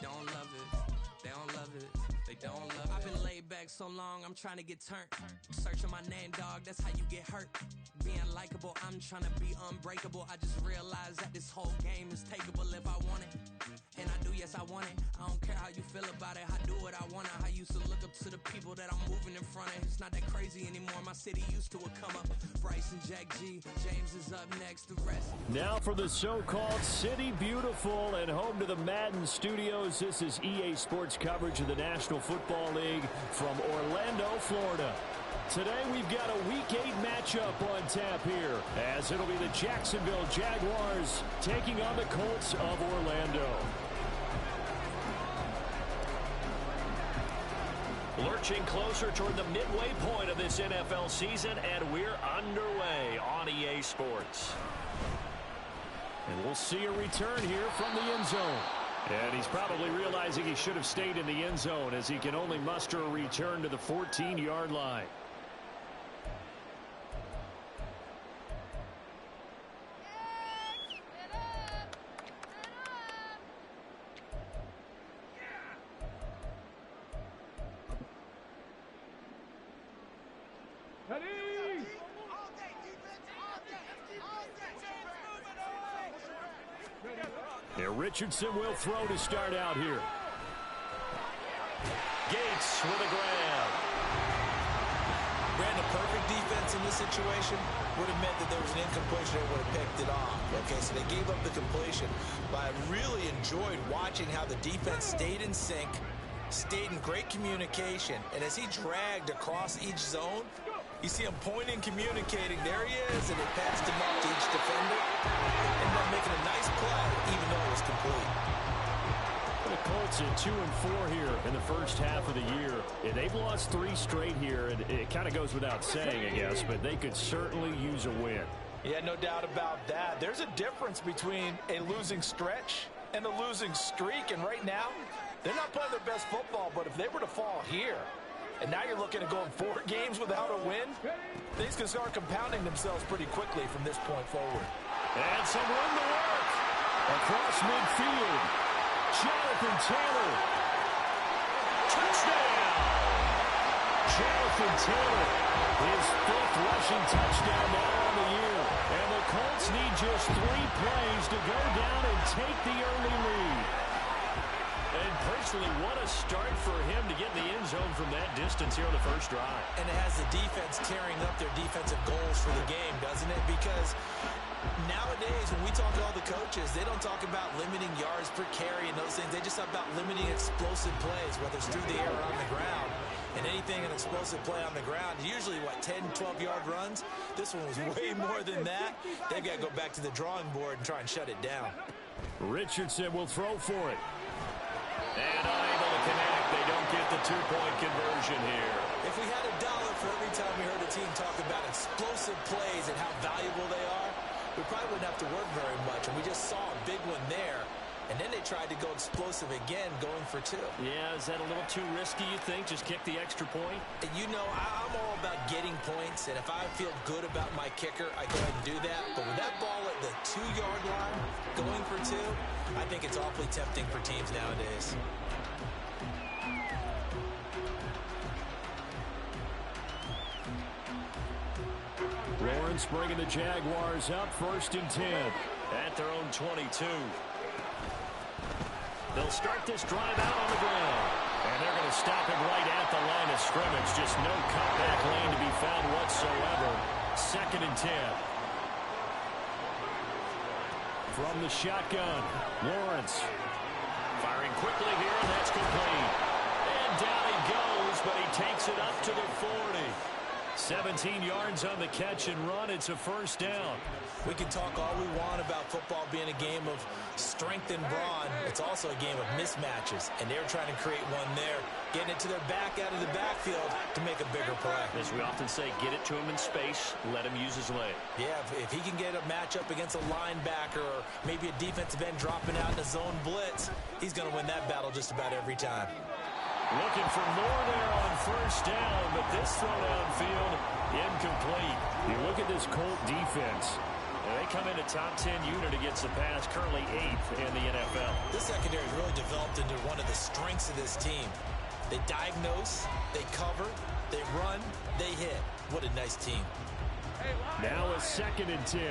don't love it. They don't love it. They don't love it. I've been laid back so long, I'm trying to get turned. Searching my name, dog, that's how you get hurt. Being likable, I'm trying to be unbreakable. I just realized that this whole game is takeable if I want it. And I do, yes, I want it. I don't care how you feel about it. I do what I want. I used to look up to the people that I'm moving in front of. It's not that crazy anymore. My city used to a come up. Bryce and Jack G. James is up next. The rest. Now for the so-called City Beautiful and home to the Madden studios. This is EA Sports coverage of the National Football League from Orlando, Florida. Today we've got a Week 8 matchup on tap here, as it'll be the Jacksonville Jaguars taking on the Colts of Orlando. Lurching closer toward the midway point of this NFL season, and we're underway on EA Sports. And we'll see a return here from the end zone. And he's probably realizing he should have stayed in the end zone, as he can only muster a return to the 14-yard line. Richardson will throw to start out here. Gates with a grab. Ran a perfect defense in this situation. Would have meant that there was an incompletion. They would have picked it off. Okay, so they gave up the completion. But I really enjoyed watching how the defense stayed in sync, stayed in great communication. And as he dragged across each zone, you see him pointing, communicating. There he is, and he passed him off to each defender. Ended up making a nice play, even though it was complete. The Colts at 2-4 here in the first half of the year. And they've lost 3 straight here, and it kind of goes without saying, I guess, but they could certainly use a win. Yeah, no doubt about that. There's a difference between a losing stretch and a losing streak, and right now, they're not playing their best football, but if they were to fall here, and now you're looking at going 4 games without a win, things can start compounding themselves pretty quickly from this point forward. And some run to work. Across midfield. Jonathan Taylor. Touchdown! Jonathan Taylor. His 5th rushing touchdown now on the year. And the Colts need just 3 plays to go down and take the early lead. And personally, what a start for him to get in the end zone from that distance here on the first drive. And it has the defense tearing up their defensive goals for the game, doesn't it? Because nowadays, when we talk to all the coaches, they don't talk about limiting yards per carry and those things. They just talk about limiting explosive plays, whether it's through the air or on the ground. And anything an explosive play on the ground, usually, 10, 12-yard runs? This one was way more than that. They've got to go back to the drawing board and try and shut it down. Richardson will throw for it. And unable to connect. They don't get the 2-point conversion here. If we had $1 for every time we heard a team talk about explosive plays and how valuable they are, we probably wouldn't have to work very much. And we just saw a big one there. And then they tried to go explosive again, going for 2. Yeah, is that a little too risky, you think? Just kick the extra point? And I'm all about getting points. And if I feel good about my kicker, I go ahead and do that. But with that ball at the 2-yard line, going for 2, I think it's awfully tempting for teams nowadays. Lawrence bringing the Jaguars up, 1st and 10 at their own 22. They'll start this drive out on the ground. And they're going to stop him right at the line of scrimmage. Just no cutback lane to be found whatsoever. 2nd and 10. From the shotgun, Lawrence. Firing quickly here, and that's complete. And down he goes, but he takes it up to the 40. 17 yards on the catch and run. It's a 1st down. We can talk all we want about football being a game of strength and brawn. It's also a game of mismatches, and they're trying to create one there, getting it to their back out of the backfield to make a bigger play. As we often say, get it to him in space, let him use his leg. Yeah, if he can get a matchup against a linebacker or maybe a defensive end dropping out in a zone blitz, he's going to win that battle just about every time. Looking for more there on 1st down, but this throw downfield, incomplete. You look at this Colt defense. They come in a top 10 unit against the pass, currently 8th in the NFL. This secondary has really developed into one of strengths of this team. They diagnose, they cover, they run, they hit. What a nice team. Now a 2nd and 10.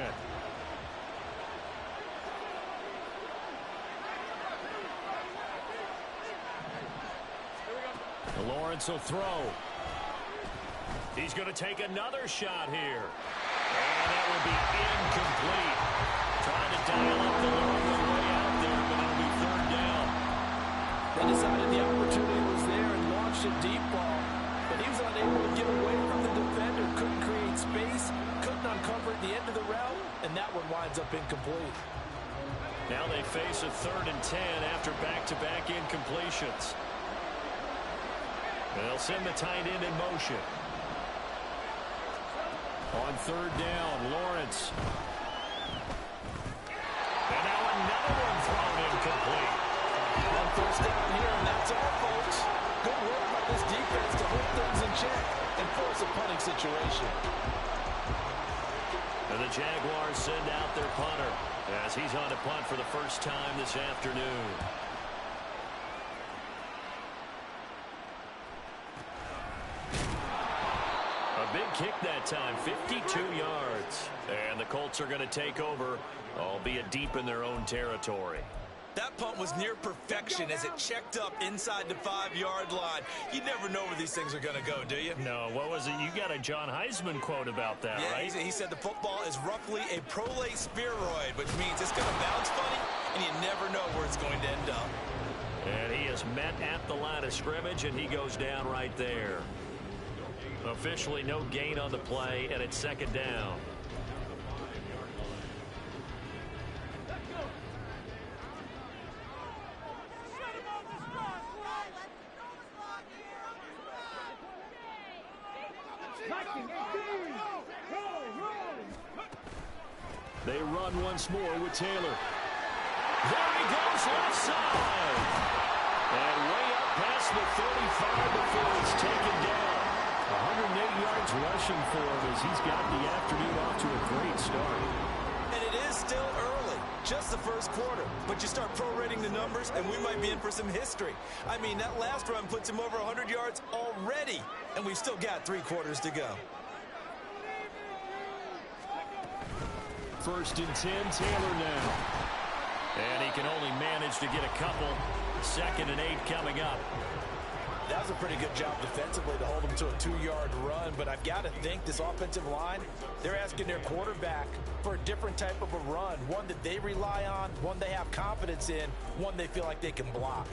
Lawrence will throw. He's going to take another shot here. And that will be incomplete. Trying to dial up the long way out there, but it'll be 3rd down. They decided the opportunity was there and launched a deep ball, but he was unable to get away from the defender, couldn't create space, couldn't uncover at the end of the route, and that one winds up incomplete. Now they face a 3rd and 10 after back-to-back incompletions. They'll send the tight end in motion. On 3rd down, Lawrence. And now another one thrown incomplete. On 1st down here, and that's all, folks. Good work by this defense to hold things in check and force a punting situation. And the Jaguars send out their punter as he's on to punt for the first time this afternoon. A big kick that time, 52 yards. And the Colts are going to take over, albeit deep in their own territory. That punt was near perfection as it checked up inside the 5-yard line. You never know where these things are going to go, do you? No, what was it? You got a John Heisman quote about that, yeah, right? He said the football is roughly a prolate spheroid, which means it's going to bounce funny, and you never know where it's going to end up. And he is met at the line of scrimmage, and he goes down right there. Officially no gain on the play, and it's 2nd down. They run once more with Taylor. There he goes left side. And way up past the 35 before it's taken down. 108 yards rushing for him as he's got the afternoon off to a great start. And it is still early, just the 1st quarter. But you start prorating the numbers, and we might be in for some history. I mean, that last run puts him over 100 yards already, and we've still got 3 quarters to go. 1st and 10, Taylor now. And he can only manage to get a couple. 2nd and 8 coming up. That was a pretty good job defensively to hold him to a 2-yard run, but I've got to think this offensive line, they're asking their quarterback for a different type of a run, one that they rely on, one they have confidence in, one they feel like they can block.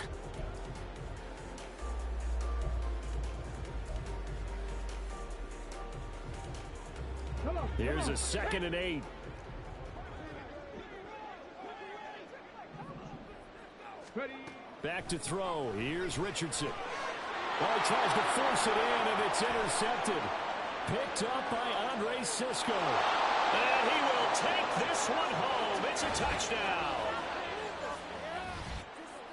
Here's a 2nd and 8. Back to throw. Here's Richardson. Well, he tries to force it in, and it's intercepted. Picked up by Andre Sisco. And he will take this one home. It's a touchdown.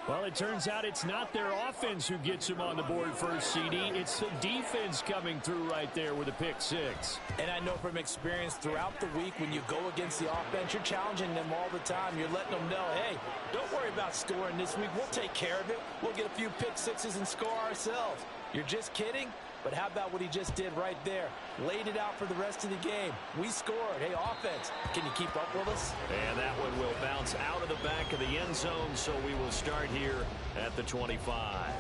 Well, it turns out it's not their offense who gets him on the board first, CD. It's the defense coming through right there with a pick 6. And I know from experience throughout the week when you go against the offense, you're challenging them all the time. You're letting them know, hey, don't worry about scoring this week. We'll take care of it. We'll get a few pick 6s and score ourselves. You're just kidding? But how about what he just did right there? Laid it out for the rest of the game. We scored. Hey, offense, can you keep up with us? And that one will bounce out of the back of the end zone, so we will start here at the 25.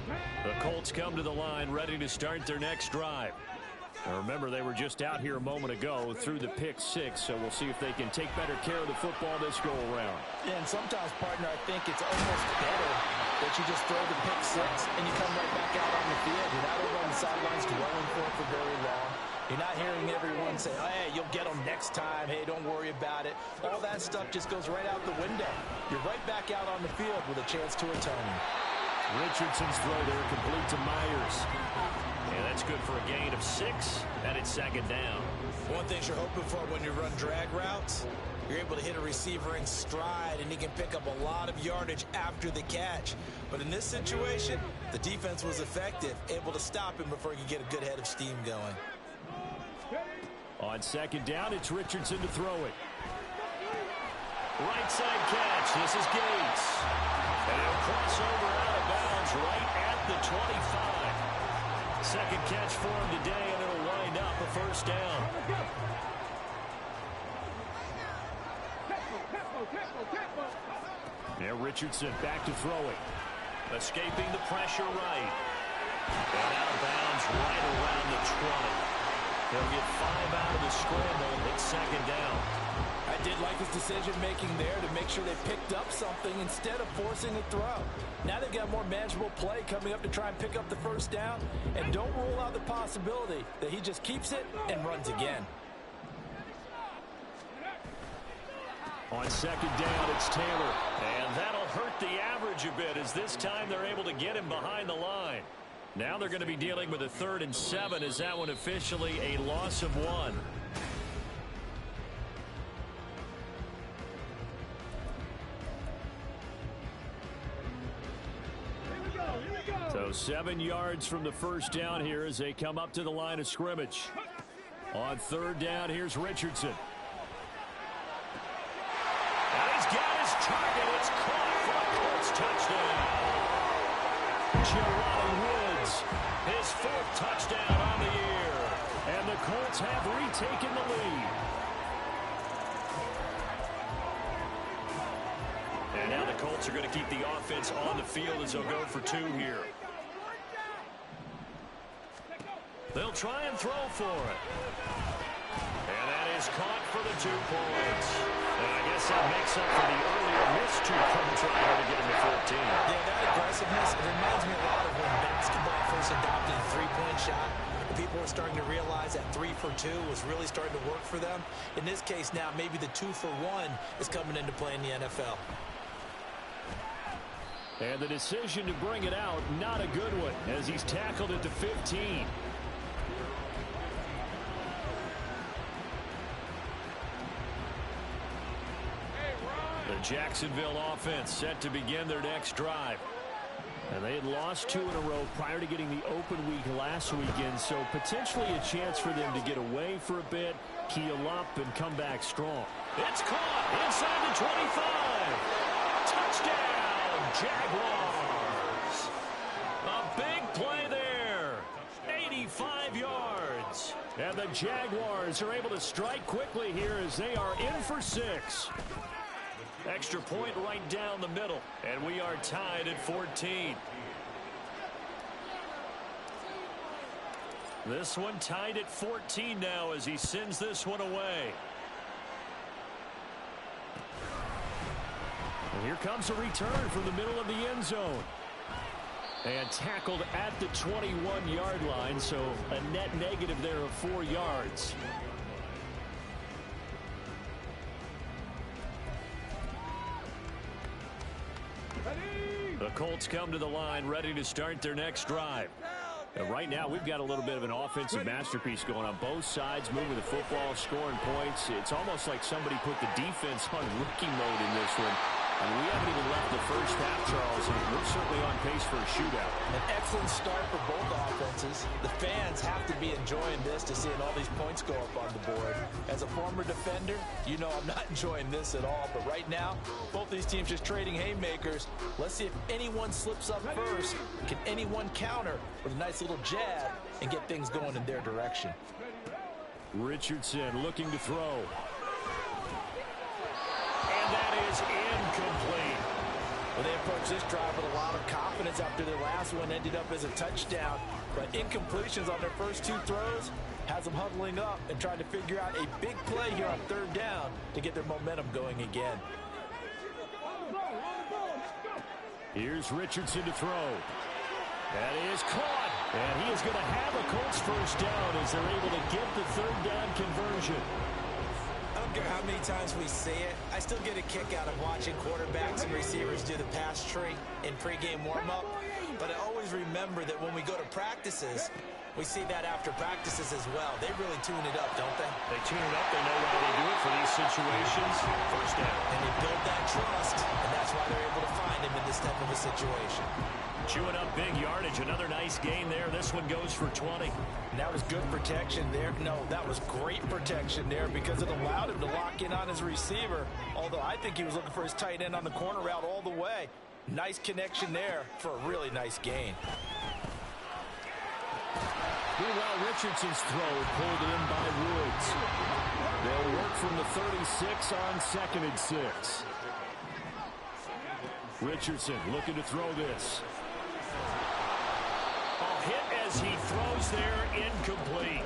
The Colts come to the line ready to start their next drive. Now remember, they were just out here a moment ago through the pick 6, so we'll see if they can take better care of the football this go-around. Yeah, and sometimes, partner, I think it's almost better that you just throw the pick 6 and you come right back out on the field. You're not over on the sidelines dwelling for it for very long. You're not hearing everyone say, oh, hey, you'll get them next time. Hey, don't worry about it. All that stuff just goes right out the window. You're right back out on the field with a chance to atone. Richardson's throw there complete to Myers. And that's That's good for a gain of 6, and it's second down. One thing you're hoping for when you run drag routes, you're able to hit a receiver in stride, and he can pick up a lot of yardage after the catch. But in this situation, the defense was effective, able to stop him before he could get a good head of steam going. On second down, it's Richardson to throw it. Right side catch. This is Gates. And he'll cross over out of bounds right at the 25. Second catch for him today, and it'll wind up a first down. Now Richardson back to throw it. Escaping the pressure right. And out of bounds right around the 20. They'll get 5 out of the scramble. It's second down. I did like his decision-making there to make sure they picked up something instead of forcing a throw. Now they've got more manageable play coming up to try and pick up the first down. And don't rule out the possibility that he just keeps it and runs again. On second down, it's Taylor. And that'll hurt the average a bit as this time they're able to get him behind the line. Now they're going to be dealing with a 3rd and 7 as that one officially a loss of 1. So 7 yards from the first down here as they come up to the line of scrimmage. On 3rd down, here's Richardson. And he's got his target. It's caught for a Colts touchdown. Jelani Woods, his 4th touchdown on the year. And the Colts have retaken the lead. And now the Colts are going to keep the offense on the field as they'll go for 2 here. They'll try and throw for it. And that is caught for the 2 points. And I guess that makes up for the earlier missed 2-point try to get him to 14. Yeah, that aggressiveness, it reminds me a lot of when basketball first adopted a 3-point shot. People were starting to realize that 3 for 2 was really starting to work for them. In this case now, maybe the 2 for 1 is coming into play in the NFL. And the decision to bring it out, not a good one, as he's tackled at the 15. The Jacksonville offense set to begin their next drive. And they had lost 2 in a row prior to getting the open week last weekend, so potentially a chance for them to get away for a bit, keel up, and come back strong. It's caught inside the 25. Touchdown, Jaguars. A big play there. 85 yards. And the Jaguars are able to strike quickly here as they are in for 6. Extra point right down the middle, and we are tied at 14. This one tied at 14 now as he sends this one away. And here comes a return from the middle of the end zone. And tackled at the 21-yard line, so a net negative there of 4 yards. The Colts come to the line ready to start their next drive. And right now we've got a little bit of an offensive masterpiece going on both sides, moving the football, scoring points. It's almost like somebody put the defense on rookie mode in this one. And we haven't even left the first half, Charles, and we're certainly on pace for a shootout. An excellent start for both offenses. The fans have to be enjoying this to seeing all these points go up on the board. As a former defender, you know I'm not enjoying this at all. But right now, both these teams just trading haymakers. Let's see if anyone slips up first. Can anyone counter with a nice little jab and get things going in their direction? Richardson looking to throw. And that is incomplete. Well, they approached this drive with a lot of confidence after their last one ended up as a touchdown. But incompletions on their first 2 throws has them huddling up and trying to figure out a big play here on 3rd down to get their momentum going again. Here's Richardson to throw. That is caught. And he is going to have a Colts first down as they're able to get the 3rd down conversion. I don't care how many times we say it, I still get a kick out of watching quarterbacks and receivers do the pass tree in pregame warm-up. But I always remember that when we go to practices, We see that after practices as well. They really tune it up, don't they? They tune it up. They know why they do it for these situations. First down. And they build that trust, and that's why they're able to find him in this type of a situation. Chewing up big yardage. Another nice gain there. This one goes for 20. That was good protection there. No, that was great protection there because it allowed him to lock in on his receiver. Although I think he was looking for his tight end on the corner route all the way. Nice connection there for a really nice gain. Meanwhile, Richardson's throw pulled in by Woods. They'll work from the 36 on 2nd and 6. Richardson looking to throw this. A hit as he throws there, incomplete.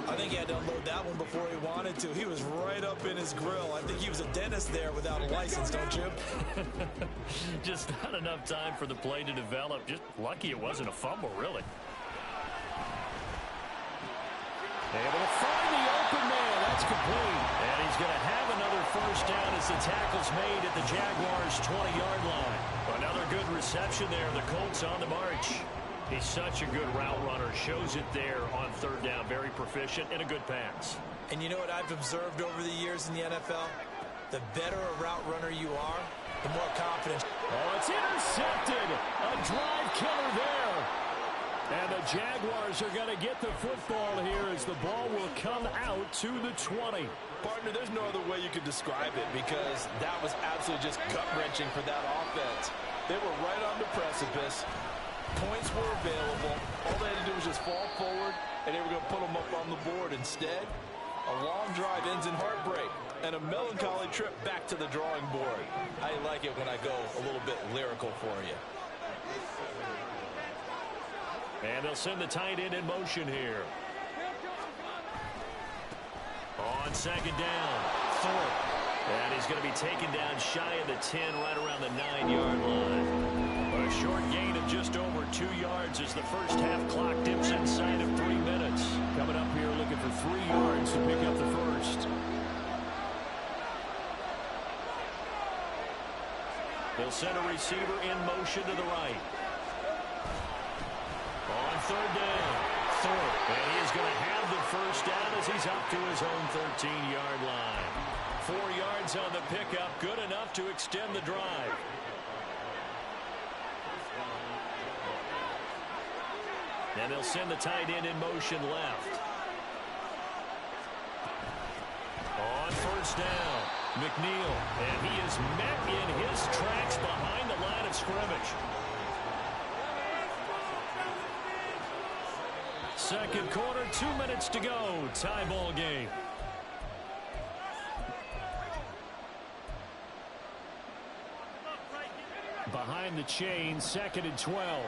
I think he had to unload that one before he wanted to. He was right up in his grill. I think he was a dentist there without a license, don't you? Just not enough time for the play to develop. Just lucky it wasn't a fumble, really. Able to find the open man. That's complete. And he's going to have another first down as the tackle's made at the Jaguars' 20-yard line. Another good reception there. The Colts on the march. He's such a good route runner. Shows it there on 3rd down. Very proficient and a good pass. And you know what I've observed over the years in the NFL? The better a route runner you are, the more confidence. Oh, it's intercepted. A drive killer there. And the Jaguars are going to get the football here as the ball will come out to the 20. Partner, there's no other way you could describe it because that was absolutely just gut-wrenching for that offense. They were right on the precipice. Points were available. All they had to do was just fall forward, and they were going to put them up on the board. Instead, a long drive ends in heartbreak and a melancholy trip back to the drawing board. I like it when I go a little bit lyrical for you. And they'll send the tight end in motion here. On 2nd down, Thorpe. And he's going to be taken down shy of the 10, right around the 9-yard line. A short gain of just over 2 yards as the first half clock dips inside of 3 minutes. Coming up here looking for 3 yards to pick up the first. They'll send a receiver in motion to the right. On 3rd down, Thorpe. And he is going to have the first down as he's up to his own 13-yard line. 4 yards on the pickup, good enough to extend the drive. And they'll send the tight end in motion left. On 1st down, McNeil. And he is met in his tracks behind the line of scrimmage. 2nd quarter, 2 minutes to go. Tie ball game. Behind the chain, 2nd and 12.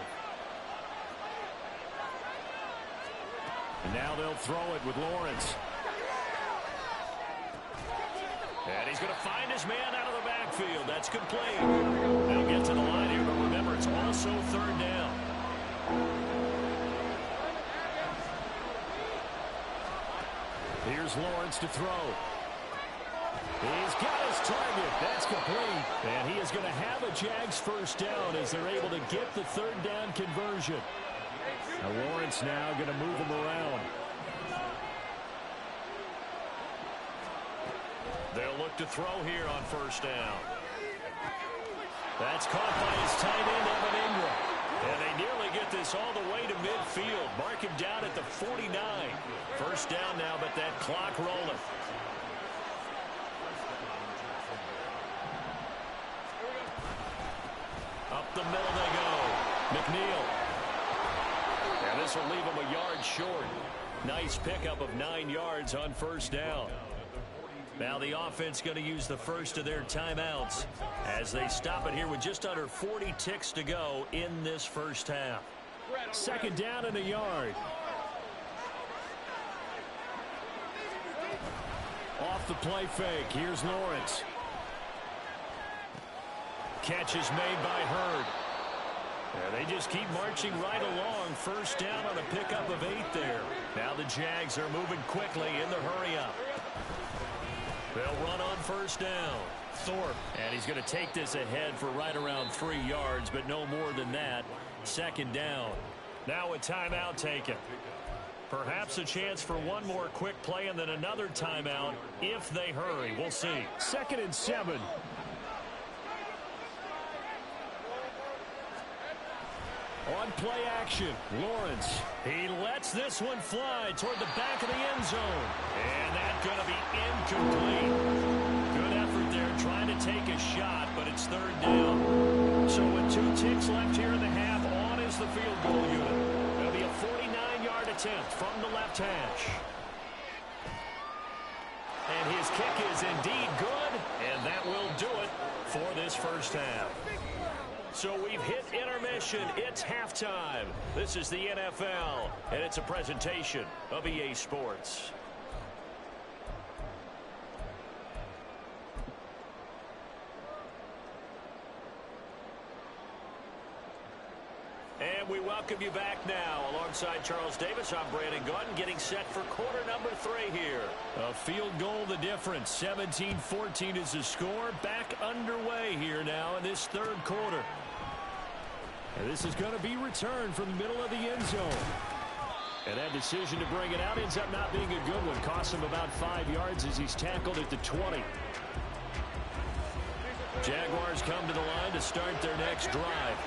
And now they'll throw it with Lawrence. And he's going to find his man out of the backfield. That's complete. They'll get to the line here, but remember, it's also 3rd down. Here's Lawrence to throw. He's got his target. That's complete. And he is going to have a Jags first down as they're able to get the 3rd down conversion. Now Lawrence now going to move him around. They'll look to throw here on 1st down. That's caught by his tight end, Evan Ingram. And they nearly get this all the way to midfield. Mark him down at the 49. First down now, but that clock rolling. Up the middle they go. McNeil. And this will leave him a yard short. Nice pickup of 9 yards on 1st down. Now the offense going to use the first of their timeouts as they stop it here with just under 40 ticks to go in this first half. 2nd down and a yard. Off the play fake. Here's Lawrence. Catch is made by Hurd. And they just keep marching right along. First down on a pickup of 8 there. Now the Jags are moving quickly in the hurry-up. They'll run on 1st down. Thorpe. And he's going to take this ahead for right around 3 yards, but no more than that. 2nd down. Now a timeout taken. Perhaps a chance for one more quick play and then another timeout if they hurry. We'll see. 2nd and 7. On play action, Lawrence. He lets this one fly toward the back of the end zone. And that's going to be incomplete. Good effort there trying to take a shot, but it's 3rd down. So with 2 ticks left here in the half, on is the field goal unit. It'll be a 49-yard attempt from the left hash. And his kick is indeed good, and that will do it for this first half. So we've hit intermission. It's halftime. This is the NFL, and it's a presentation of EA Sports. And we welcome you back now. Alongside Charles Davis, I'm Brandon Gautin, getting set for quarter number 3 here. A field goal the difference. 17-14 is the score. Back underway here now in this 3rd quarter. And this is going to be returned from the middle of the end zone. And that decision to bring it out ends up not being a good one. Costs him about 5 yards as he's tackled at the 20. Jaguars come to the line to start their next drive.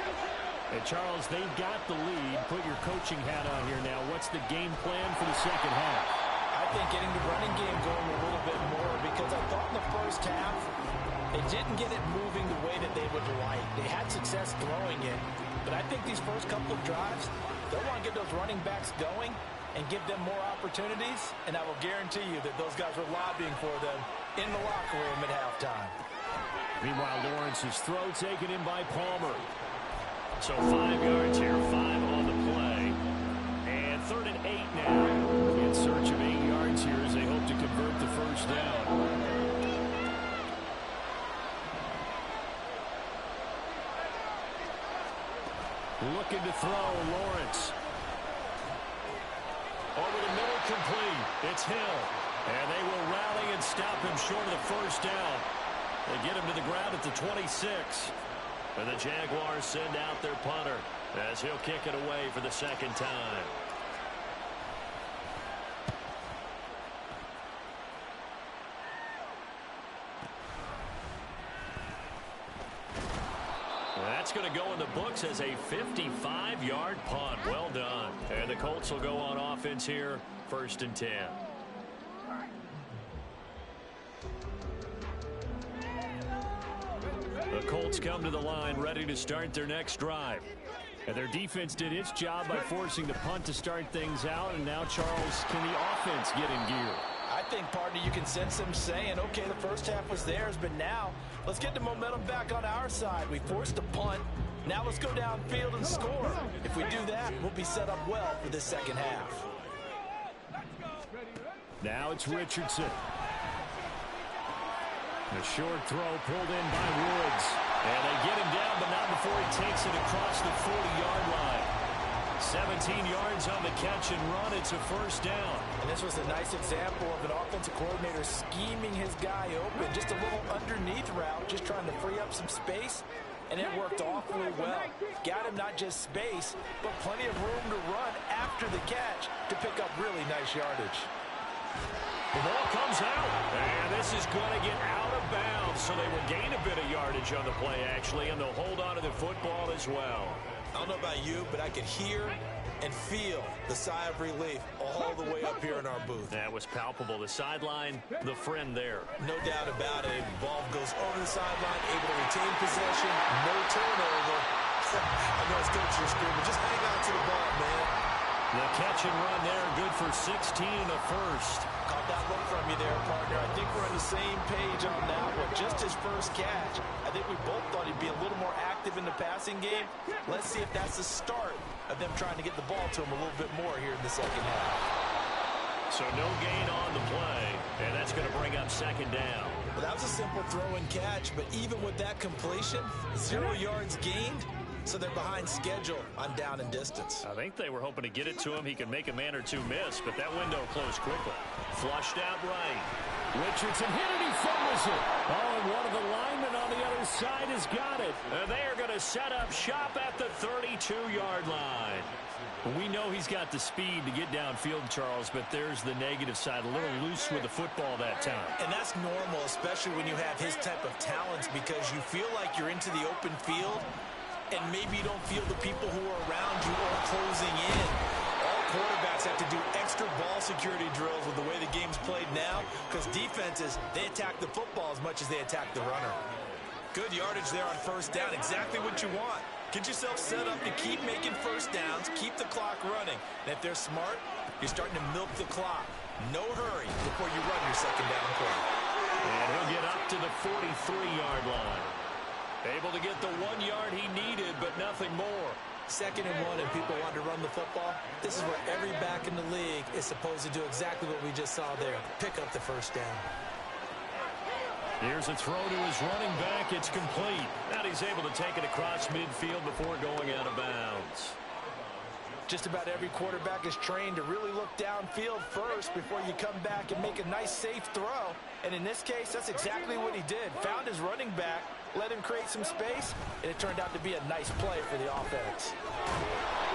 And Charles, they've got the lead. Put your coaching hat on here now. What's the game plan for the second half? I think getting the running game going a little bit more, because I thought in the first half they didn't get it moving the way that they would like. They had success throwing it, but I think these first couple of drives, they'll want to get those running backs going and give them more opportunities, and I will guarantee you that those guys were lobbying for them in the locker room at halftime. Meanwhile, Lawrence's throw taken in by Palmer. So 5 yards here, 5 on the play. And 3rd and 8 now. In search of 8 yards here as they hope to convert the first down. Looking to throw, Lawrence. Over the middle, complete. It's Hill. And they will rally and stop him short of the first down. They get him to the ground at the 26. And the Jaguars send out their punter as he'll kick it away for the 2nd time. That's going to go in the books as a 55-yard punt. Well done. And the Colts will go on offense here, 1st and 10. The Colts come to the line ready to start their next drive. And their defense did its job by forcing the punt to start things out. And now, Charles, can the offense get in gear? I think, partner, you can sense them saying, okay, the first half was theirs, but now let's get the momentum back on our side. We forced a punt. Now let's go downfield and score. If we do that, we'll be set up well for this second half. Now it's Richardson. The short throw pulled in by Woods. And they get him down, but not before he takes it across the 40-yard line. 17 yards on the catch and run. It's a first down. And this was a nice example of an offensive coordinator scheming his guy open. Just a little underneath route, just trying to free up some space. And it worked awfully well. Got him not just space, but plenty of room to run after the catch to pick up really nice yardage. The ball comes out, and this is going to get out of bounds, so they will gain a bit of yardage on the play, actually, and they'll hold on to the football as well. I don't know about you, but I could hear and feel the sigh of relief all the way up here in our booth. That was palpable. The sideline, the friend there. No doubt about it. Ball goes over the sideline, able to retain possession, no turnover. I know it's coaches are screaming, just hang on to the ball, man. The catch and run there, good for 16 and a first. Caught that look from you there, partner. I think we're on the same page on that one. Just his first catch. I think we both thought he'd be a little more active in the passing game. Let's see if that's the start of them trying to get the ball to him a little bit more here in the second half. So no gain on the play, and that's going to bring up 2nd down. Well, that was a simple throw and catch, but even with that completion, 0 yards gained, so they're behind schedule on down and distance. I think they were hoping to get it to him. He could make a man or two miss, but that window closed quickly. Flushed out right. Richardson hit it. He fumbles it. Oh, and one of the linemen on the other side has got it. And they are going to set up shop at the 32-yard line. We know he's got the speed to get downfield, Charles, but there's the negative side. A little loose with the football that time. And that's normal, especially when you have his type of talents, because you feel like you're into the open field, and maybe you don't feel the people who are around you are closing in. All quarterbacks have to do extra ball security drills with the way the game's played now, because defenses, they attack the football as much as they attack the runner. Good yardage there on first down, exactly what you want. Get yourself set up to keep making first downs, keep the clock running. And if they're smart, you're starting to milk the clock. No hurry before you run your second down play. And he'll get up to the 43-yard line. Able to get the 1 yard he needed, but nothing more. 2nd and 1, and people want to run the football. This is where every back in the league is supposed to do exactly what we just saw there. Pick up the first down. Here's a throw to his running back. It's complete. And he's able to take it across midfield before going out of bounds. Just about every quarterback is trained to really look downfield first before you come back and make a nice, safe throw. And in this case, that's exactly what he did. Found his running back, let him create some space, and it turned out to be a nice play for the offense.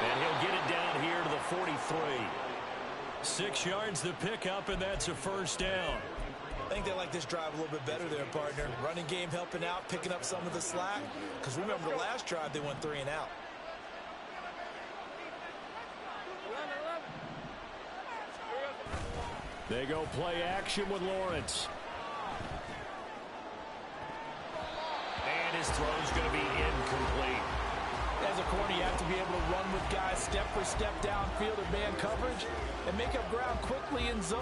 And he'll get it down here to the 43. 6 yards to pick up, and that's a first down. I think they like this drive a little bit better there, partner. Running game helping out, picking up some of the slack. Because remember, the last drive, they went 3 and out. They go play action with Lawrence. And his throw's going to be incomplete. As a corner, you have to be able to run with guys step for step downfield or man coverage and make up ground quickly in zone.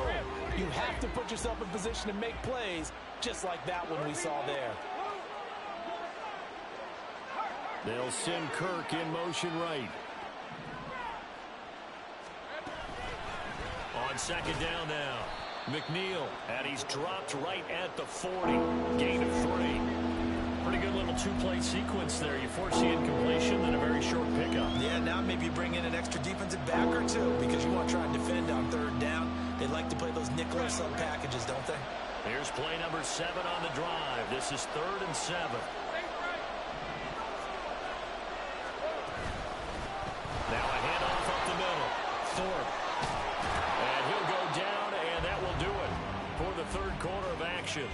You have to put yourself in position to make plays, just like that one we saw there. They'll send Kirk in motion right. On second down now, McNeil, and he's dropped right at the 40. Gain of 3. Pretty good little 2-play sequence there. You force the incompletion, then a very short pickup. Yeah, now maybe bring in an extra defensive back or two because you want to try and defend on 3rd down. They like to play those nickel or sub packages, don't they? Here's play number 7 on the drive. This is 3rd and 7. Now a handoff up the middle. Thorpe. And he'll go down, and that will do it for the 3rd quarter of action.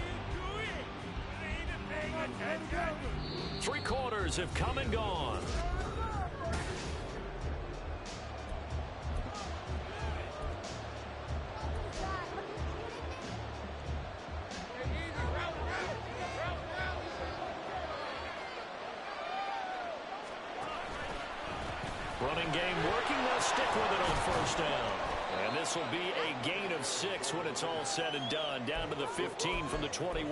3 quarters have come and gone. Running game working. They'll stick with it on first down. And this will be a gain of 6 when it's all said and done. Down to the 15 from the 21.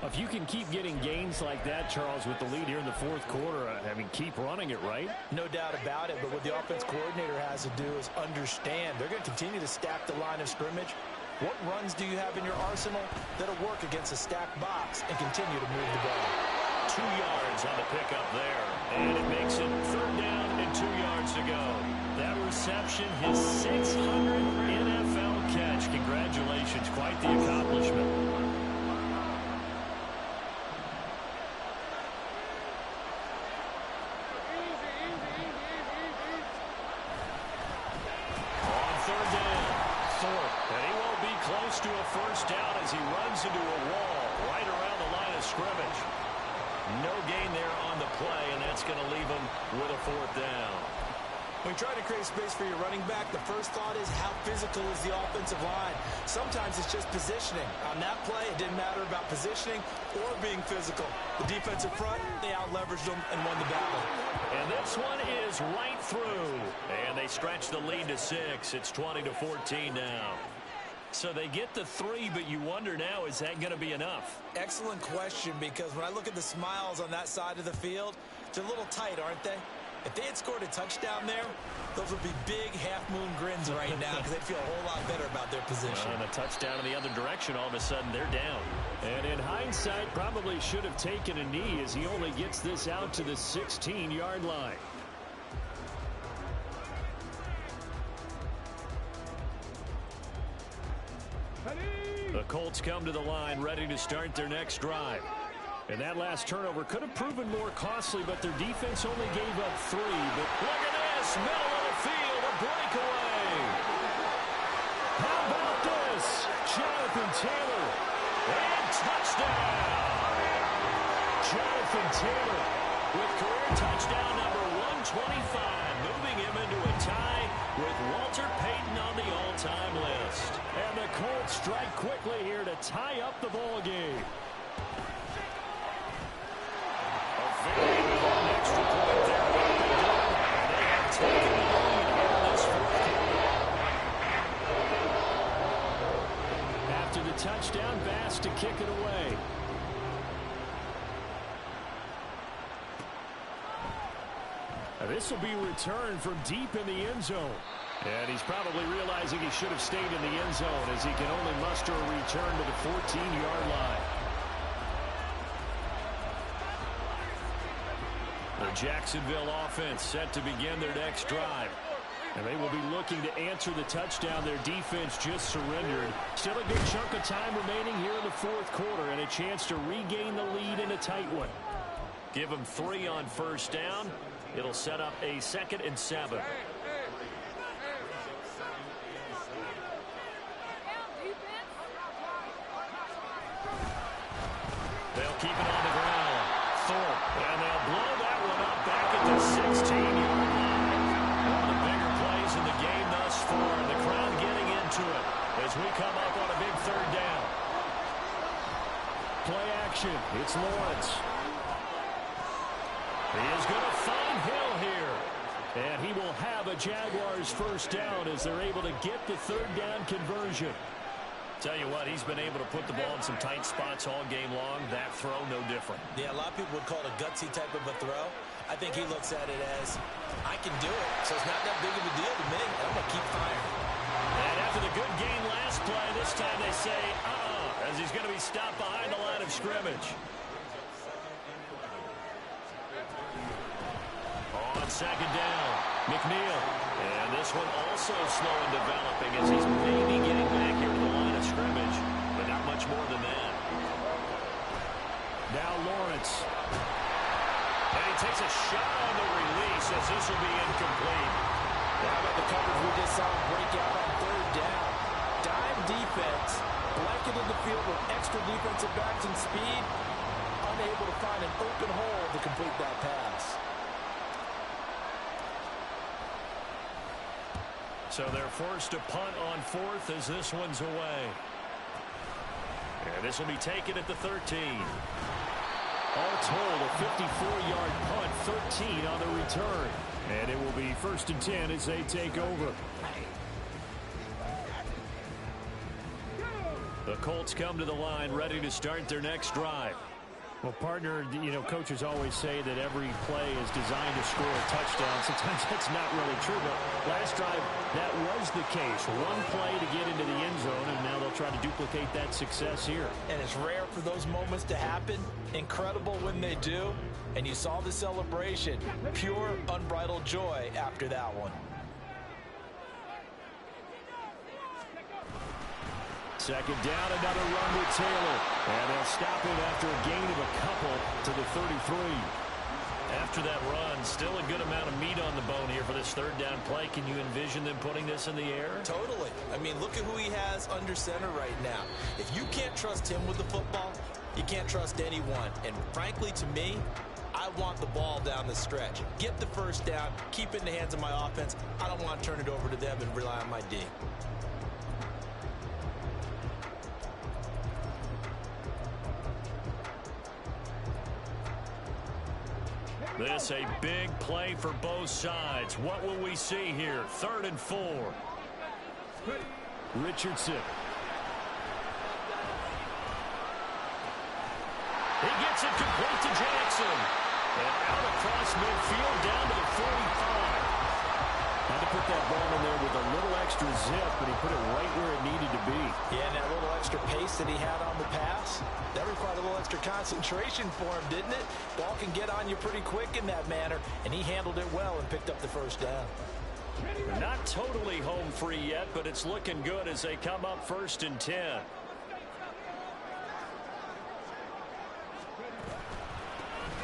If you can keep getting gains like that, Charles, with the lead here in the 4th quarter, I mean, keep running it, right? No doubt about it, but what the offense coordinator has to do is understand. They're going to continue to stack the line of scrimmage. What runs do you have in your arsenal that'll work against a stacked box and continue to move the ball? 2 yards on the pickup there, and it makes it 3rd down and 2 yards to go. That reception, his 600th NFL catch. Congratulations, quite the accomplishment. To a first down as he runs into a wall right around the line of scrimmage. No gain there on the play, and that's going to leave him with a 4th down. When you try to create space for your running back, the first thought is how physical is the offensive line. Sometimes it's just positioning. On that play, it didn't matter about positioning or being physical. The defensive front, they out-leveraged them and won the battle. And this one is right through. And they stretch the lead to 6. It's 20-14 now. So they get the 3, but you wonder now, is that going to be enough? Excellent question, because when I look at the smiles on that side of the field, they're a little tight, aren't they? If they had scored a touchdown there, those would be big half-moon grins right now because they'd feel a whole lot better about their position. And a touchdown in the other direction, all of a sudden they're down. And in hindsight, probably should have taken a knee as he only gets this out to the 16-yard line. The Colts come to the line ready to start their next drive. And that last turnover could have proven more costly, but their defense only gave up 3. But look at this, middle of the field, a breakaway. How about this? Jonathan Taylor, and touchdown. Jonathan Taylor with career touchdown number 125, moving him into a tie with Walter Payton on the all-time list. And the Colts strike quickly here to tie up the ball game. Very important extra point there. And they have taken the lead here in this fourth quarter. After the touchdown, Bass to kick it away. This will be returned from deep in the end zone. And he's probably realizing he should have stayed in the end zone as he can only muster a return to the 14-yard line. The Jacksonville offense set to begin their next drive. And they will be looking to answer the touchdown their defense just surrendered. Still a good chunk of time remaining here in the fourth quarter and a chance to regain the lead in a tight one. Give them 3 on first down. It'll set up a 2nd and 7. They'll keep it on the ground. Thorpe, and they'll blow that one up back at the 16-yard line. One of the bigger plays in the game thus far. The crowd getting into it as we come up on a big 3rd down. Play action. It's Lawrence. He is going to find Hill here. And he will have a Jaguars first down as they're able to get the 3rd down conversion. Tell you what, he's been able to put the ball in some tight spots all game long. That throw, no different. Yeah, a lot of people would call it a gutsy type of a throw. I think he looks at it as, I can do it, so it's not that big of a deal to me. I'm going to keep firing. And after the good game last play, this time they say, as he's going to be stopped behind the line of scrimmage. On 2nd down, McNeil. And this one also slow in developing as he's maybe getting back here to the line of scrimmage, but not much more than that. Now Lawrence. And he takes a shot on the release as this will be incomplete. How about the coverage we just saw him break out on 3rd down? Dime defense, blanketed the field with extra defensive backs and speed, unable to find an open hole to complete that pass. So they're forced to punt on 4th as this one's away. And this will be taken at the 13. All told, a 54-yard punt, 13 on the return. And it will be 1st and 10 as they take over. The Colts come to the line ready to start their next drive. Well, partner, you know, coaches always say that every play is designed to score a touchdown. Sometimes that's not really true, but last drive, that was the case. One play to get into the end zone, and now they'll try to duplicate that success here. And it's rare for those moments to happen. Incredible when they do. And you saw the celebration. Pure, unbridled joy after that one. 2nd down, another run with Taylor. And they'll stop it after a gain of a couple to the 33. After that run, still a good amount of meat on the bone here for this 3rd down play. Can you envision them putting this in the air? Totally. I mean, look at who he has under center right now. If you can't trust him with the football, you can't trust anyone. And frankly, to me, I want the ball down the stretch. Get the 1st down, keep it in the hands of my offense. I don't want to turn it over to them and rely on my D. This a big play for both sides. What will we see here? 3rd and 4. Richardson. He gets it complete to Jackson. And out across midfield down to the 45. Had to put that ball in there with a little extra zip, but he put it right where it needed to be. Yeah, and that little extra pace that he had on the pass, that required a little extra concentration for him, didn't it? Ball can get on you pretty quick in that manner, and he handled it well and picked up the first down. They're not totally home free yet, but it's looking good as they come up 1st and 10.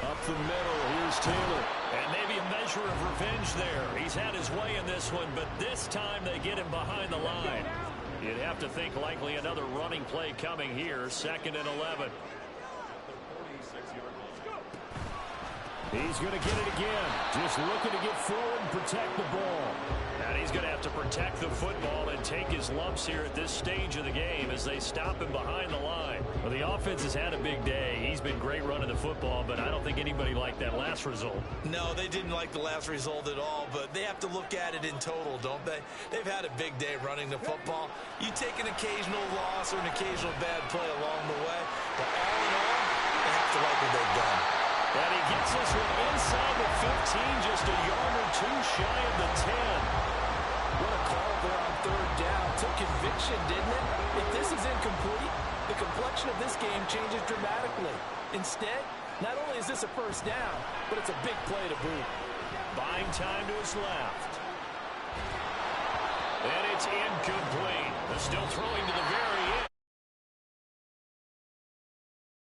Up the middle, here's Taylor. And maybe a measure of revenge there. He's had his way in this one, but this time they get him behind the line. You'd have to think likely another running play coming here, 2nd and 11. He's going to get it again. Just looking to get forward and protect the ball. And he's going to have to protect the football and take his lumps here at this stage of the game as they stop him behind the line. Well, the offense has had a big day. He's been great running the football, but I don't think anybody liked that last result. No, they didn't like the last result at all, but they have to look at it in total, don't they? They've had a big day running the football. You take an occasional loss or an occasional bad play along the way, but all in all, they have to like what they've done. And he gets this one inside the 15, just a yard or two shy of the 10. What a call there on 3rd down. Took conviction, didn't it? If this is incomplete, the complexion of this game changes dramatically. Instead, not only is this a 1st down, but it's a big play to boot. Buying time to his left. And it's incomplete. They're still throwing to the very